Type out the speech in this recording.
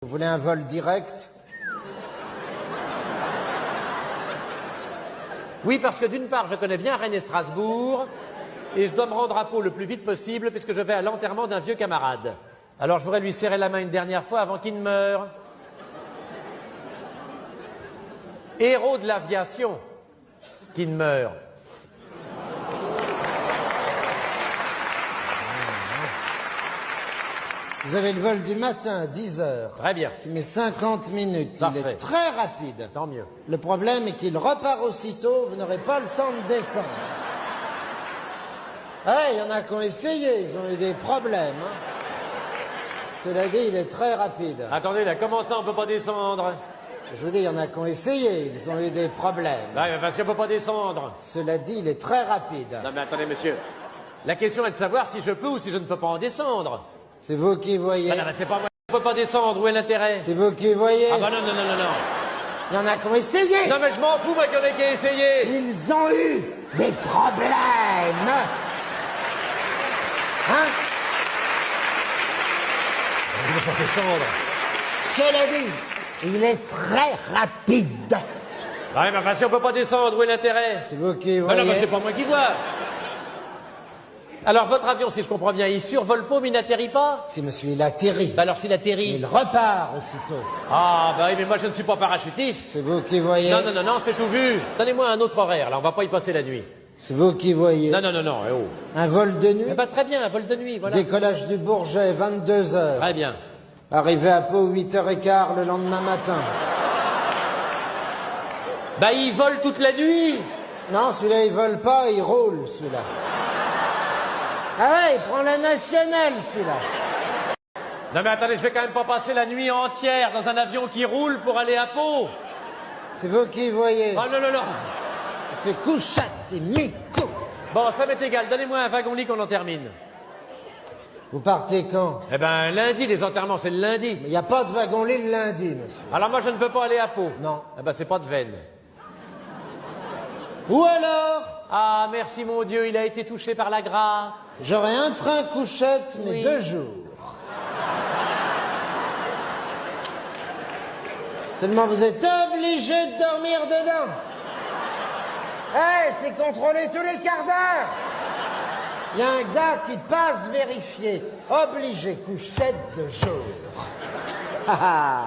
Vous voulez un vol direct? Oui, parce que d'une part, je connais bien Rennes et Strasbourg, et je dois me rendre à Pau le plus vite possible, puisque je vais à l'enterrement d'un vieux camarade. Alors je voudrais lui serrer la main une dernière fois avant qu'il ne meure. Héros de l'aviation, qui ne meurt. Vous avez le vol du matin à 10 heures. Très bien. Qui met 50 minutes. Parfait. Il est très rapide. Tant mieux. Le problème est qu'il repart aussitôt, vous n'aurez pas le temps de descendre. Ah, il y en a qui ont essayé, ils ont eu des problèmes. Cela dit, il est très rapide. Attendez, là, comment ça on peut pas descendre? Je vous dis, il y en a qui ont essayé, ils ont eu des problèmes. Ouais, mais parce qu'on peut pas descendre. Cela dit, il est très rapide. Non mais attendez, monsieur. La question est de savoir si je peux ou si je ne peux pas en descendre. C'est vous qui voyez. Ah non, mais c'est pas moi. Je peux pas descendre, où est l'intérêt? C'est vous qui voyez. Ah bah non, non, non, non, non. Il y en a qui ont essayé. Non mais je m'en fous, moi, qu'il y en ait qui a essayé. Ils ont eu des problèmes. Hein? Je ne peux pas descendre. Cela dit, il est très rapide. Ouais, mais enfin, si on peut pas descendre, où est l'intérêt? C'est vous qui Ah voyez. non, mais c'est pas moi qui vois. Alors, votre avion, si je comprends bien, il survole pas, mais il n'atterrit pas? Si monsieur, il atterrit. Bah alors, s'il atterrit... Il repart aussitôt. Ah, bah oui, mais moi, je ne suis pas parachutiste. C'est vous qui voyez. Non, non, non, non, c'est tout vu. Donnez-moi un autre horaire, là, on va pas y passer la nuit. C'est vous qui voyez. Non, non, non, non, eh oh. Un vol de nuit. Eh ben, très bien, un vol de nuit, voilà. Décollage du Bourget, 22 heures. Très bien. Arrivé à Pau, 8h15 le lendemain matin. Bah, il vole toute la nuit. Non, celui-là, il vole pas, il roule, celui-là. Ah ouais, il prend la nationale, celui-là. Non, mais attendez, je vais quand même pas passer la nuit entière dans un avion qui roule pour aller à Pau. C'est vous qui voyez. Oh non, non, non. Il fait couchette et mi-coup. Bon, ça m'est égal, donnez-moi un wagon-lit qu'on en termine. Vous partez quand? Eh ben, lundi, les enterrements, c'est le lundi. Il n'y a pas de wagon-lit le lundi, monsieur. Alors moi, je ne peux pas aller à Pau. Non. Eh ben, c'est pas de veine. Ou alors, Ah, merci mon Dieu, il a été touché par la grâce. j'aurai un train couchette, mais Oui. 2 jours. Seulement, vous êtes obligé de dormir dedans. Eh, c'est contrôlé tous les quarts d'heure. Il y a un gars qui passe vérifier. Obligé, couchette de jour. Ah ah.